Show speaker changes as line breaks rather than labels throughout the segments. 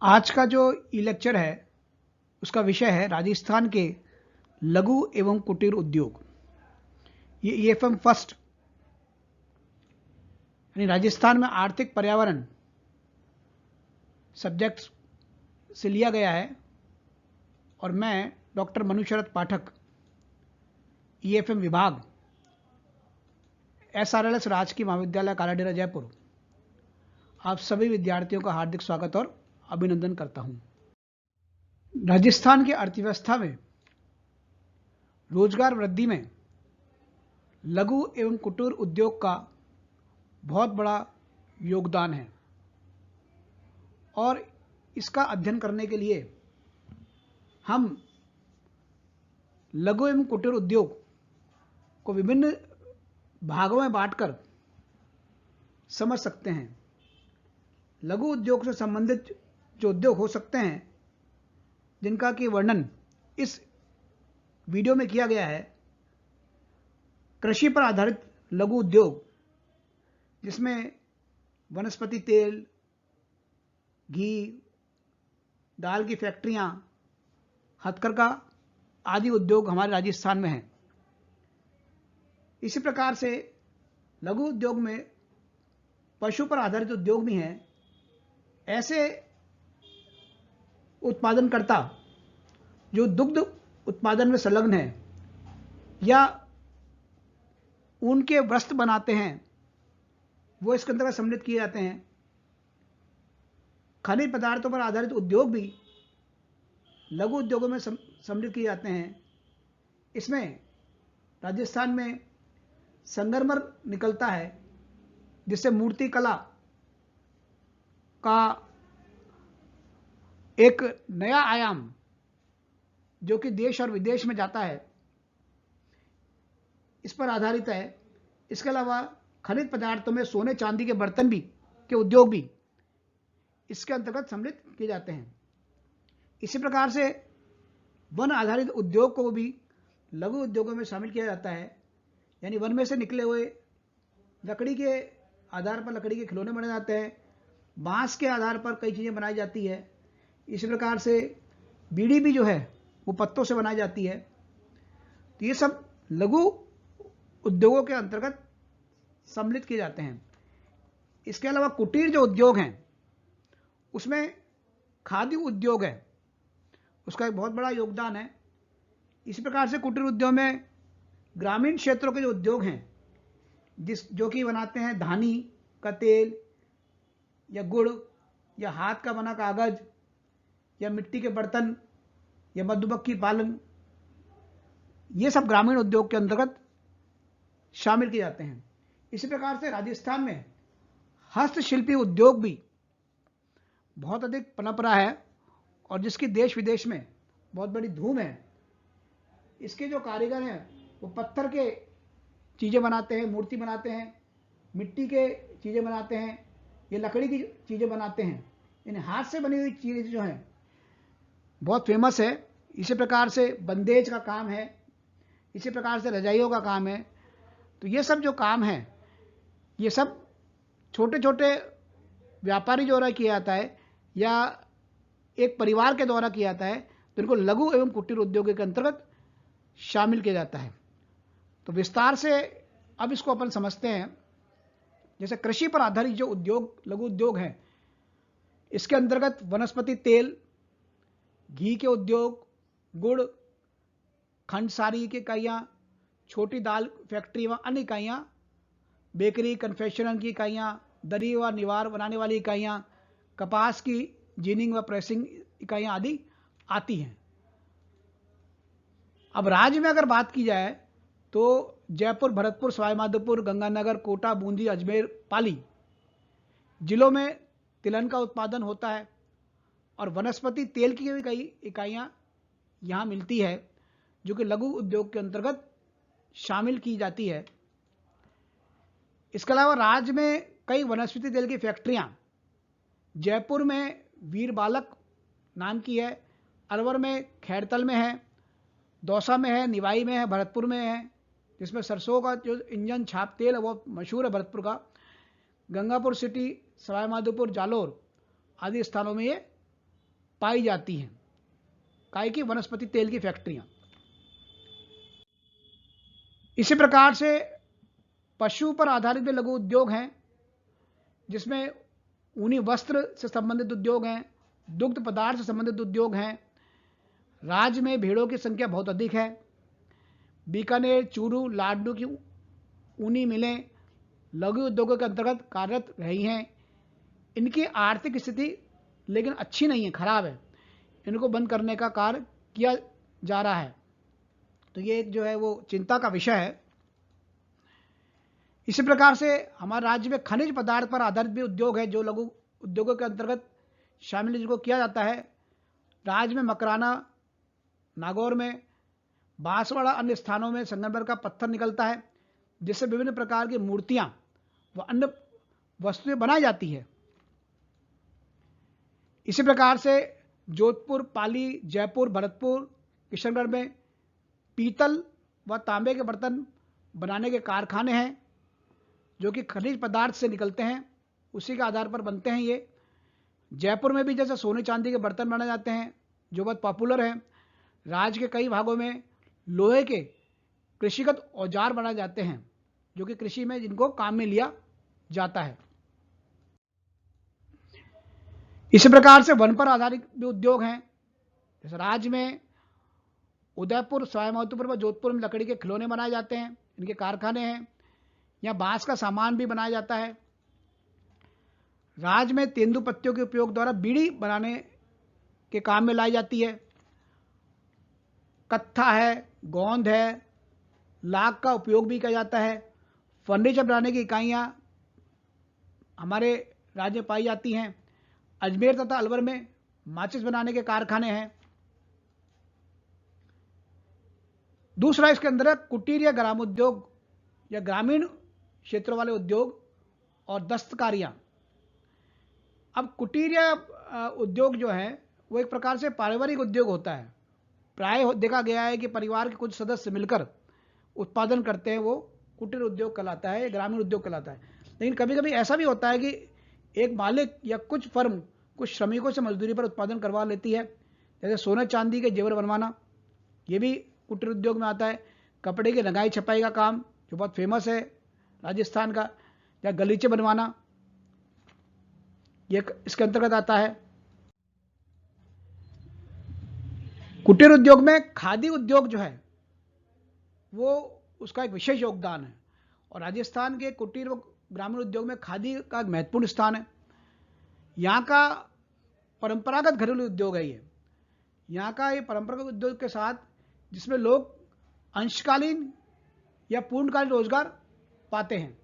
आज का जो ई लेक्चर है उसका विषय है राजस्थान के लघु एवं कुटीर उद्योग। ये ईएफएम फर्स्ट यानी राजस्थान में आर्थिक पर्यावरण सब्जेक्ट से लिया गया है और मैं डॉक्टर मनु शरद पाठक, ईएफएम विभाग, एसआरएलएस राजकीय महाविद्यालय कालाडेरा जयपुर, आप सभी विद्यार्थियों का हार्दिक स्वागत और अभिनंदन करता हूं। राजस्थान की अर्थव्यवस्था में रोजगार वृद्धि में लघु एवं कुटीर उद्योग का बहुत बड़ा योगदान है और इसका अध्ययन करने के लिए हम लघु एवं कुटीर उद्योग को विभिन्न भागों में बांटकर समझ सकते हैं। लघु उद्योग से संबंधित जो उद्योग हो सकते हैं जिनका कि वर्णन इस वीडियो में किया गया है, कृषि पर आधारित लघु उद्योग जिसमें वनस्पति तेल, घी, दाल की फैक्ट्रियां, हथकरघा आदि उद्योग हमारे राजस्थान में हैं। इसी प्रकार से लघु उद्योग में पशु पर आधारित उद्योग भी हैं। ऐसे उत्पादनकर्ता जो दुग्ध उत्पादन में संलग्न है या ऊन के वस्त्र बनाते हैं वो इसके अंतर्गत सम्मिलित किए जाते हैं। खनिज पदार्थों पर आधारित उद्योग भी लघु उद्योगों में सम्मिलित किए जाते हैं। इसमें राजस्थान में संगमरमर निकलता है जिससे मूर्ति कला का एक नया आयाम जो कि देश और विदेश में जाता है, इस पर आधारित है। इसके अलावा खनिज पदार्थों में सोने चांदी के बर्तन भी के उद्योग भी इसके अंतर्गत सम्मिलित किए जाते हैं। इसी प्रकार से वन आधारित उद्योग को भी लघु उद्योगों में शामिल किया जाता है। यानी वन में से निकले हुए लकड़ी के आधार पर लकड़ी के खिलौने बनाए जाते हैं, बांस के आधार पर कई चीज़ें बनाई जाती है। इसी प्रकार से बीड़ी भी जो है वो पत्तों से बनाई जाती है। तो ये सब लघु उद्योगों के अंतर्गत सम्मिलित किए जाते हैं। इसके अलावा कुटीर जो उद्योग हैं उसमें खाद्य उद्योग है, उसका एक बहुत बड़ा योगदान है। इसी प्रकार से कुटीर उद्योग में ग्रामीण क्षेत्रों के जो उद्योग हैं जो कि बनाते हैं धानी का तेल या गुड़ या हाथ का बना कागज या मिट्टी के बर्तन या मधुमक्खी पालन, ये सब ग्रामीण उद्योग के अंतर्गत शामिल किए जाते हैं। इसी प्रकार से राजस्थान में हस्तशिल्पी उद्योग भी बहुत अधिक पनप रहा है और जिसकी देश विदेश में बहुत बड़ी धूम है। इसके जो कारीगर हैं वो पत्थर के चीज़ें बनाते हैं, मूर्ति बनाते हैं, मिट्टी के चीज़ें बनाते हैं, ये लकड़ी की चीज़ें बनाते हैं। इन हाथ से बनी हुई चीज़ें जो हैं बहुत फेमस है। इसी प्रकार से बंदेज का काम है, इसी प्रकार से रजाइयों का काम है। तो ये सब जो काम है ये सब छोटे छोटे व्यापारी द्वारा किया जाता है या एक परिवार के द्वारा किया जाता है, तो इनको लघु एवं कुटीर उद्योग के अंतर्गत शामिल किया जाता है। तो विस्तार से अब इसको अपन समझते हैं। जैसे कृषि पर आधारित जो उद्योग लघु उद्योग हैं इसके अंतर्गत वनस्पति तेल, घी के उद्योग, गुड़, खंडसारी की इकाइयाँ, छोटी दाल फैक्ट्री व अन्य इकाइयाँ, बेकरी कन्फेक्शनर की इकाइयाँ, दरी व निवार बनाने वाली इकाइयाँ, कपास की जीनिंग व प्रेसिंग इकाइयाँ आदि आती हैं। अब राज्य में अगर बात की जाए तो जयपुर, भरतपुर, सवाईमाधोपुर, गंगानगर, कोटा, बूंदी, अजमेर, पाली जिलों में तिलहन का उत्पादन होता है और वनस्पति तेल की भी कई इकाइयाँ यहाँ मिलती है जो कि लघु उद्योग के अंतर्गत शामिल की जाती है। इसके अलावा राज्य में कई वनस्पति तेल की फैक्ट्रियाँ जयपुर में वीर बालक नाम की है, अलवर में खैरतल में है, दौसा में है, निवाई में है, भरतपुर में है जिसमें सरसों का जो इंजन छाप तेल है वो मशहूर है भरतपुर का। गंगापुर सिटी, सवाईमाधोपुर, जालोर आदि स्थानों में ये पाई जाती हैं। काय की वनस्पति तेल की फैक्ट्रियां। इसी प्रकार से पशु पर आधारित भी लघु उद्योग हैं, जिसमें ऊनी वस्त्र से संबंधित उद्योग हैं, दुग्ध पदार्थ से संबंधित उद्योग हैं। राज्य में भेड़ों की संख्या बहुत अधिक है। बीकानेर, चूरू, लाडू की ऊनी मिलें लघु उद्योगों के अंतर्गत कार्यरत रही हैं। इनकी आर्थिक स्थिति लेकिन अच्छी नहीं है, खराब है। इनको बंद करने का कार्य किया जा रहा है। तो ये जो है वो चिंता का विषय है। इसी प्रकार से हमारे राज्य में खनिज पदार्थ पर आधारित भी उद्योग है, जो लघु उद्योगों के अंतर्गत शामिल जिनको किया जाता है। राज्य में मकराना, नागौर में, बांसवाड़ा, अन्य स्थानों में संगमरमर का पत्थर निकलता है, जिससे विभिन्न प्रकार की मूर्तियां व अन्य वस्तुएं बनाई जाती है। इसी प्रकार से जोधपुर, पाली, जयपुर, भरतपुर, किशनगढ़ में पीतल व तांबे के बर्तन बनाने के कारखाने हैं, जो कि खनिज पदार्थ से निकलते हैं, उसी के आधार पर बनते हैं ये। जयपुर में भी जैसे सोने चांदी के बर्तन बनाए जाते हैं, जो बहुत पॉपुलर हैं। राज्य के कई भागों में लोहे के कृषिगत औजार बनाए जाते हैं, जो कि कृषि में जिनको काम में लिया जाता है। इसी प्रकार से वन पर आधारित भी उद्योग हैं। जैसे राज्य में उदयपुर, सवाईमाधोपुर व जोधपुर में लकड़ी के खिलौने बनाए जाते हैं, इनके कारखाने हैं। यहाँ बांस का सामान भी बनाया जाता है। राज्य में तेंदू पत्तियों के उपयोग द्वारा बीड़ी बनाने के काम में लाई जाती है। कत्था है, गोंद है, लाख का उपयोग भी किया जाता है। फर्नीचर बनाने की इकाइयाँ हमारे राज्य में पाई जाती हैं। अजमेर तथा अलवर में माचिस बनाने के कारखाने हैं। दूसरा इसके अंदर है कुटीर या ग्रामोद्योग या ग्रामीण क्षेत्रों वाले उद्योग और दस्तकारियां। अब कुटीर या उद्योग जो है वो एक प्रकार से पारिवारिक उद्योग होता है। प्राय देखा गया है कि परिवार के कुछ सदस्य मिलकर उत्पादन करते हैं, वो कुटीर उद्योग कहलाता है, ग्रामीण उद्योग कहलाता है। लेकिन कभी कभी ऐसा भी होता है कि एक मालिक या कुछ फर्म कुछ श्रमिकों से मजदूरी पर उत्पादन करवा लेती है। जैसे सोने चांदी के जेवर बनवाना, ये भी कुटीर उद्योग में आता है। कपड़े की रंगाई छपाई का काम जो बहुत फेमस है राजस्थान का, या गलीचे बनवाना, ये इसके अंतर्गत आता है। कुटीर उद्योग में खादी उद्योग जो है वो उसका एक विशेष योगदान है, और राजस्थान के कुटीर व ग्रामीण उद्योग में खादी का एक महत्वपूर्ण स्थान है। यहाँ का परंपरागत घरेलू उद्योग है ये। यहाँ का ये परंपरागत उद्योग के साथ जिसमें लोग अंशकालीन या पूर्णकालीन रोजगार पाते हैं।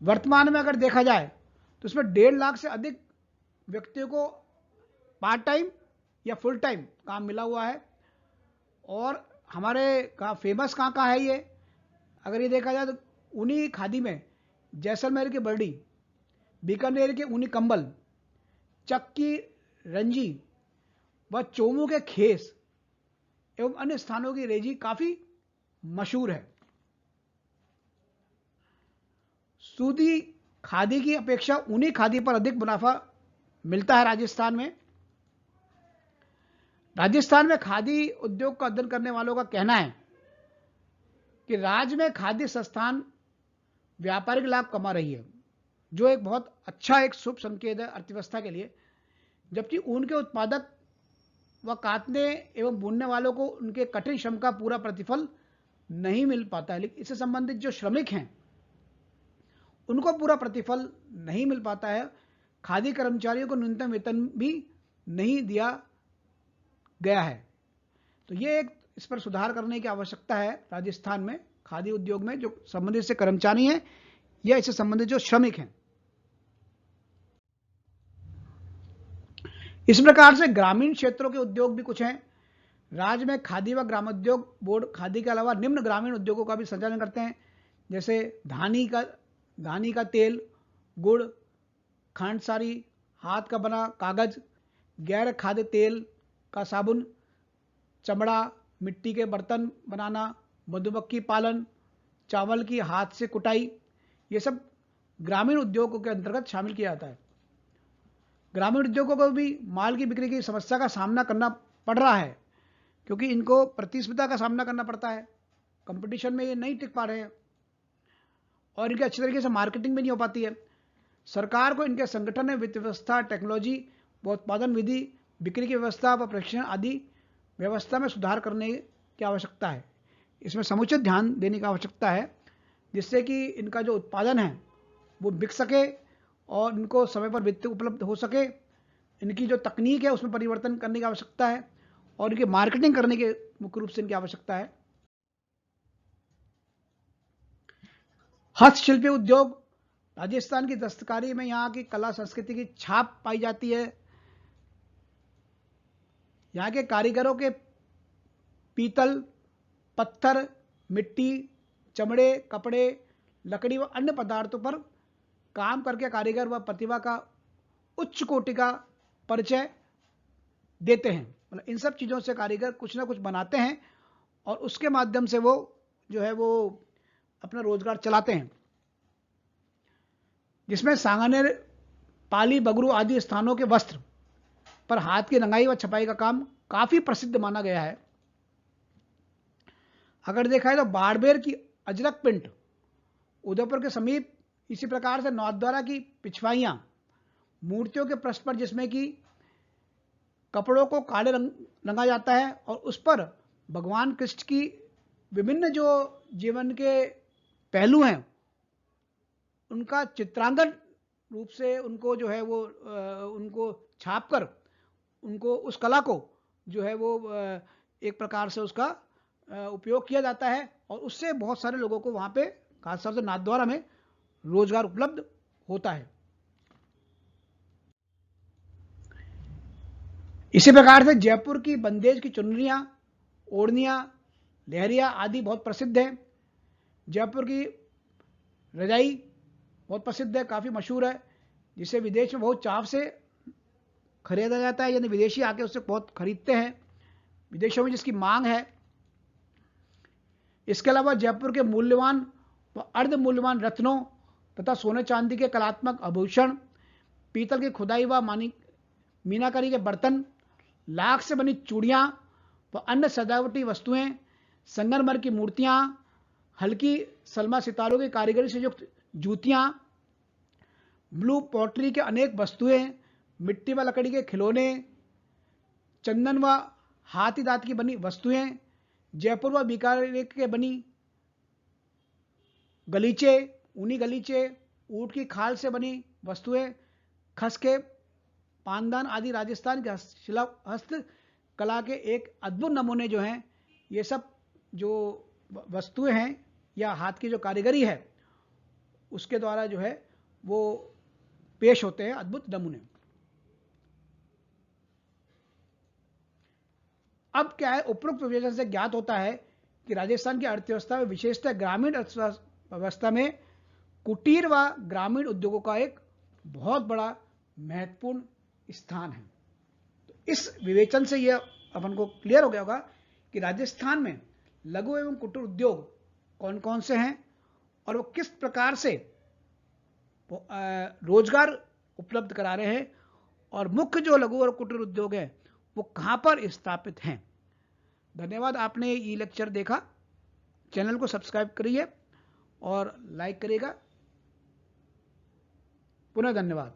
वर्तमान में अगर देखा जाए तो इसमें 1.5 लाख से अधिक व्यक्तियों को पार्ट टाइम या फुल टाइम काम मिला हुआ है। और हमारे कहाँ फेमस कहाँ का है ये, अगर ये देखा जाए तो ऊनी खादी में जैसलमेर की बर्डी, बीकानेर के ऊनी कंबल, चक की रंजी व चोमू के खेस एवं अन्य स्थानों की रेजी काफी मशहूर है। सूदी खादी की अपेक्षा ऊनी खादी पर अधिक मुनाफा मिलता है राजस्थान में। राजस्थान में खादी उद्योग का अध्ययन करने वालों का कहना है कि राज्य में खाद्य संस्थान व्यापारिक लाभ कमा रही है, जो एक बहुत अच्छा एक शुभ संकेत है अर्थव्यवस्था के लिए। जबकि ऊन के उत्पादक व काटने एवं बुनने वालों को उनके कठिन श्रम का पूरा प्रतिफल नहीं मिल पाता है। लेकिन इससे संबंधित जो श्रमिक हैं उनको पूरा प्रतिफल नहीं मिल पाता है। खादी कर्मचारियों को न्यूनतम वेतन भी नहीं दिया गया है। तो ये एक इस पर सुधार करने की आवश्यकता है राजस्थान में। खादी उद्योग में जो संबंधित से कर्मचारी हैं या इससे संबंधित जो श्रमिक हैं। इस प्रकार से ग्रामीण क्षेत्रों के उद्योग भी कुछ हैं। राज्य में खादी व ग्रामोद्योग बोर्ड खादी के अलावा निम्न ग्रामीण उद्योगों का भी संचालन करते हैं, जैसे धानी का तेल, गुड़, खांडसारी, हाथ का बना कागज, गैर खाद्य तेल का साबुन, चमड़ा, मिट्टी के बर्तन बनाना, मधुमक्खी पालन, चावल की हाथ से कुटाई, ये सब ग्रामीण उद्योगों के अंतर्गत शामिल किया जाता है। ग्रामीण उद्योगों को भी माल की बिक्री की समस्या का सामना करना पड़ रहा है, क्योंकि इनको प्रतिस्पर्धा का सामना करना पड़ता है। कंपटीशन में ये नहीं टिक पा रहे हैं और इनकी अच्छी तरीके से मार्केटिंग भी नहीं हो पाती है। सरकार को इनके संगठन में वित्त व्यवस्था, टेक्नोलॉजी व उत्पादन विधि, बिक्री की व्यवस्था व प्रशिक्षण आदि व्यवस्था में सुधार करने की आवश्यकता है। इसमें समुचित ध्यान देने की आवश्यकता है, जिससे कि इनका जो उत्पादन है वो बिक सके और इनको समय पर वित्त उपलब्ध हो सके। इनकी जो तकनीक है उसमें परिवर्तन करने की आवश्यकता है और इनकी मार्केटिंग करने के मुख्य रूप से इनकी आवश्यकता है। हस्तशिल्पी उद्योग, राजस्थान की दस्तकारी में यहाँ की कला संस्कृति की छाप पाई जाती है। यहाँ के कारीगरों के पीतल, पत्थर, मिट्टी, चमड़े, कपड़े, लकड़ी व अन्य पदार्थों पर काम करके कारीगर व प्रतिभा का उच्च कोटि का परिचय देते हैं। मतलब इन सब चीज़ों से कारीगर कुछ ना कुछ बनाते हैं और उसके माध्यम से वो जो है वो अपना रोजगार चलाते हैं, जिसमें सांगानेर, पाली, बगरू आदि स्थानों के वस्त्र पर हाथ की रंगाई व छपाई का काम काफी प्रसिद्ध माना गया है। अगर देखा है तो बाड़मेर की अजरक प्रिंट, उदयपुर के समीप इसी प्रकार से नाथद्वारा की पिछवाइयां, मूर्तियों के पृष्ठ पर जिसमें कि कपड़ों को काले रंगा जाता है और उस पर भगवान कृष्ण की विभिन्न जो जीवन के पहलू हैं उनका चित्रांकन रूप से उनको जो है वो उनको छाप कर उनको उस कला को जो है वो एक प्रकार से उसका उपयोग किया जाता है और उससे बहुत सारे लोगों को वहाँ पे खासतौर से नाथद्वारा में रोजगार उपलब्ध होता है। इसी प्रकार से जयपुर की बंदेज की चुनरियाँ, ओढ़नियाँ, लहरिया आदि बहुत प्रसिद्ध है। जयपुर की रजाई बहुत प्रसिद्ध है, काफ़ी मशहूर है, जिसे विदेश में बहुत चाव से खरीदा जाता है, यानी विदेशी आके उससे बहुत खरीदते हैं, विदेशों में जिसकी मांग है। इसके अलावा जयपुर के मूल्यवान व अर्ध मूल्यवान रत्नों तथा सोने चांदी के कलात्मक आभूषण, पीतल की खुदाई व मीनाकारी के बर्तन, लाख से बनी चूड़ियाँ व अन्य सजावटी वस्तुएं, संगमरमर की मूर्तियाँ, हल्की सलमा सितारों की कारीगरी से युक्त जूतियाँ, ब्लू पॉटरी के अनेक वस्तुएं, मिट्टी व लकड़ी के खिलौने, चंदन व हाथी दांत की बनी वस्तुएं, जयपुर व बीकानेर के बनी गलीचे, ऊनी गलीचे, ऊंट की खाल से बनी वस्तुएं, खस के पानदान आदि राजस्थान के हस्त कला के एक अद्भुत नमूने जो हैं, ये सब जो वस्तुएं हैं या हाथ की जो कारीगरी है उसके द्वारा जो है वो पेश होते हैं अद्भुत नमूने। अब क्या है, उपरोक्त विवेचन से ज्ञात होता है कि राजस्थान की अर्थव्यवस्था में विशेषतः ग्रामीण अर्थव्यवस्था में कुटीर व ग्रामीण उद्योगों का एक बहुत बड़ा महत्वपूर्ण स्थान है। तो इस विवेचन से यह अपन को क्लियर हो गया होगा कि राजस्थान में लघु एवं कुटीर उद्योग कौन कौन से हैं और वो किस प्रकार से रोजगार उपलब्ध करा रहे हैं और मुख्य जो लघु और कुटीर उद्योग है वो कहां पर स्थापित हैं। धन्यवाद, आपने ये लेक्चर देखा। चैनल को सब्सक्राइब करिए और लाइक करिएगा। पुनः धन्यवाद।